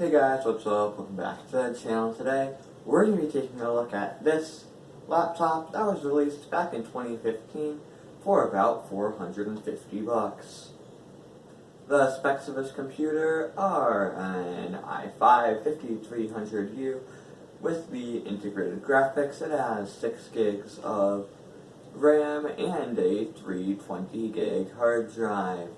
Hey guys, what's up? Welcome back to the channel. Today, we're going to be taking a look at this laptop that was released back in 2015 for about 450 bucks. The specs of this computer are an i5-5300U with the integrated graphics. It has 6 gigs of RAM and a 320 gig hard drive.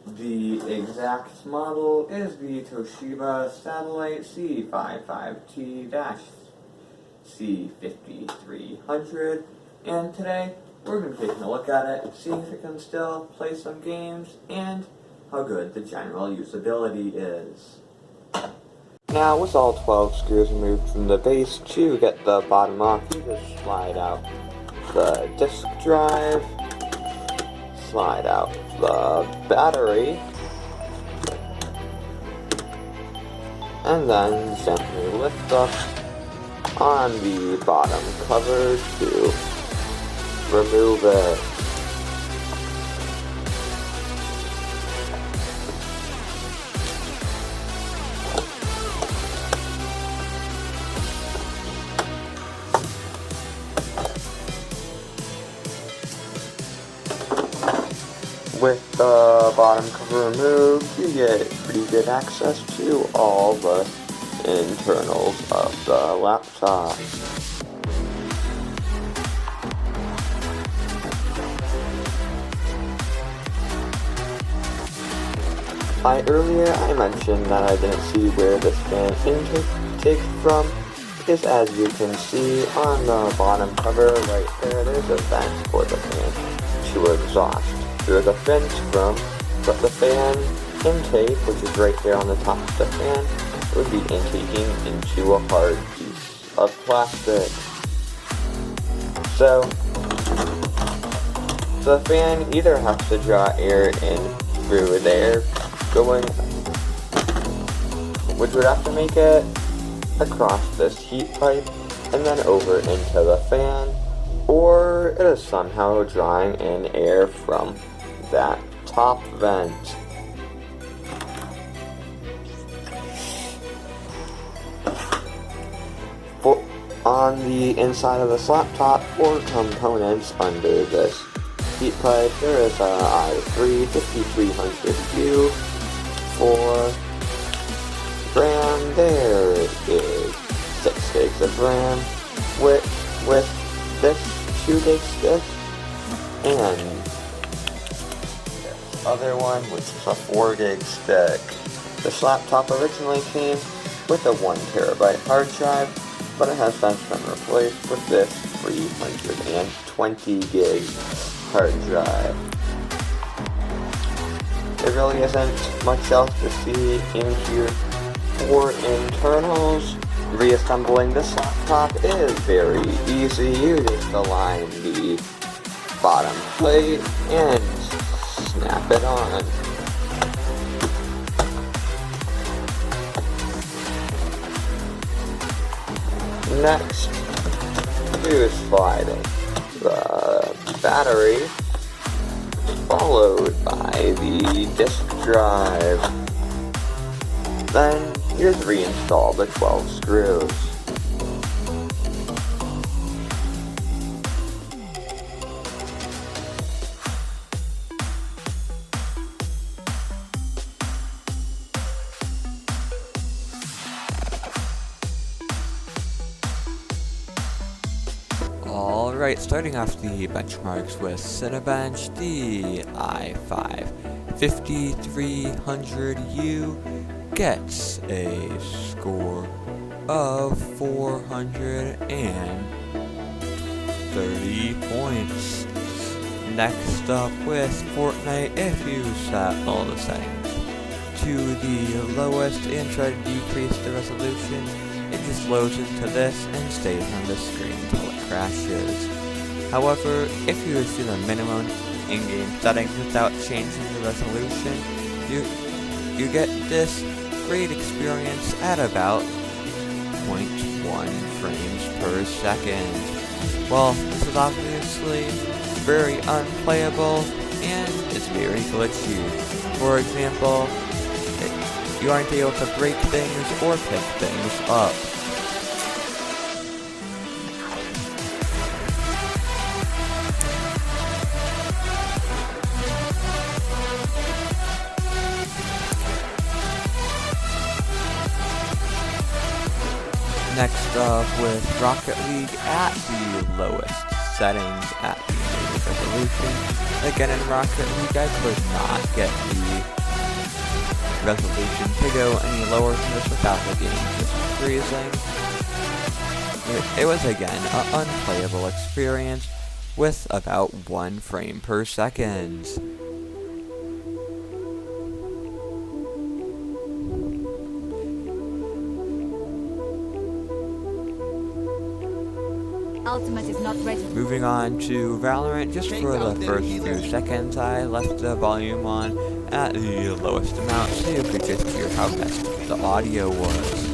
The exact model is the Toshiba Satellite C55T-C5300, and today we're going to be taking a look at it, see if it can still play some games, and how good the general usability is. Now, with all 12 screws removed from the base, to get the bottom off, you just slide out the disk drive, slide out the battery, and then gently lift up on the bottom cover to remove it. With the bottom cover removed, you get pretty good access to all the internals of the laptop. Earlier I mentioned that I didn't see where this fan intake from, because as you can see on the bottom cover right there, there's a vent for the fan to exhaust through the vents from, but the fan intake, which is right there on the top of the fan, would be intaking into a hard piece of plastic. So the fan either has to draw air in through there, which would have to make it across this heat pipe and then over into the fan, or it is somehow drawing in air from that top vent. On the inside of this laptop, or components under this heat pipe, there is a i3-5300U for RAM. There is 6 gigs of RAM with this 2 gig stick, and this other one, which is a 4 gig stick. This laptop originally came with a 1 terabyte hard drive, but it has since been replaced with this 320 gig hard drive. There really isn't much else to see in here for internals. Reassembling this laptop is very easy. You just align the bottom plate and snap it on. Next, do sliding the battery, followed by the disk drive. Then you just reinstall the 12 screws. Alright, starting off the benchmarks with Cinebench, the i5-5300U gets a score of 430 points. Next up with Fortnite, if you set all the settings to the lowest and try to decrease the resolution, it just loads into this and stays on the screen until it crashes. However, if you see the minimum in-game settings without changing the resolution, you get this great experience at about 0.1 frames per second. Well, this is obviously very unplayable and it's very glitchy. For example, you aren't able to break things or pick things up. Next up with Rocket League at the lowest settings at the native resolution. Again, in Rocket League I could not get the resolution to go any lower than this without the game just freezing. It was again an unplayable experience with about 1 frame per second. Ultimate is not ready. Moving on to Valorant, just for the first few seconds I left the volume on at the lowest amount so you could just hear how best the audio was.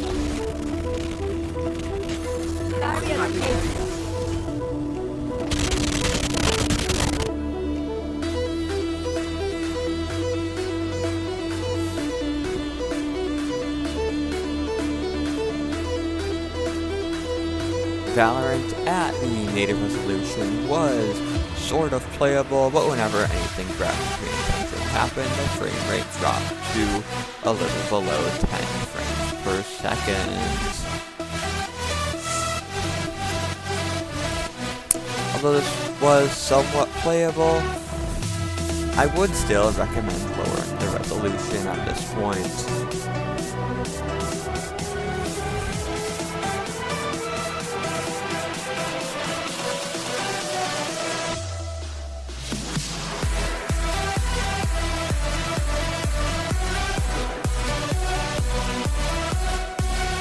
Valorant at the native resolution was sort of playable, but whenever anything graphically intensive happened, the frame rate dropped to a little below 10 frames per second. Although this was somewhat playable, I would still recommend lowering the resolution at this point.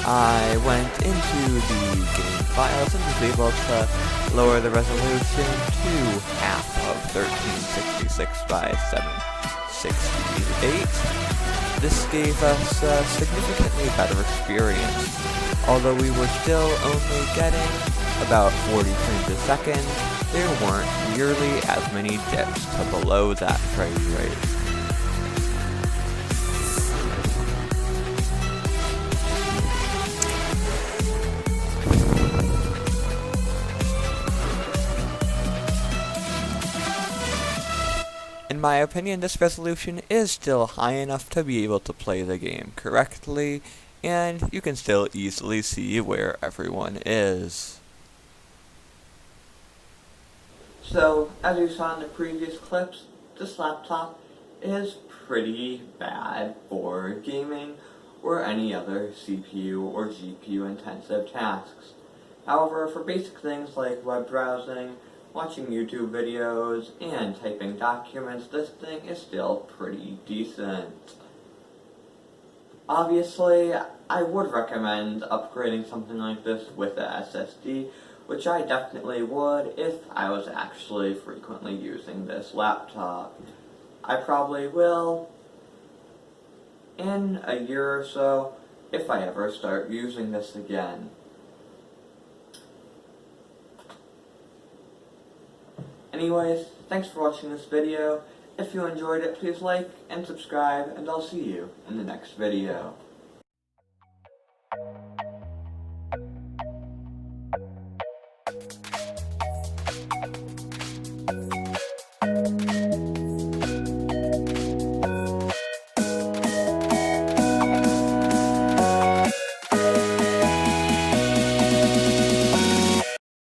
I went into the game files and was able to lower the resolution to half of 1366 by 768. This gave us a significantly better experience. Although we were still only getting about 40 frames a second, there weren't nearly as many dips to below that frame rate. In my opinion, this resolution is still high enough to be able to play the game correctly, and you can still easily see where everyone is. So, as you saw in the previous clips, this laptop is pretty bad for gaming or any other CPU or GPU intensive tasks. However, for basic things like web browsing, watching YouTube videos, and typing documents, this thing is still pretty decent. Obviously, I would recommend upgrading something like this with a SSD, which I definitely would if I was actually frequently using this laptop. I probably will in a year or so if I ever start using this again. Anyways, thanks for watching this video. If you enjoyed it, please like and subscribe, and I'll see you in the next video.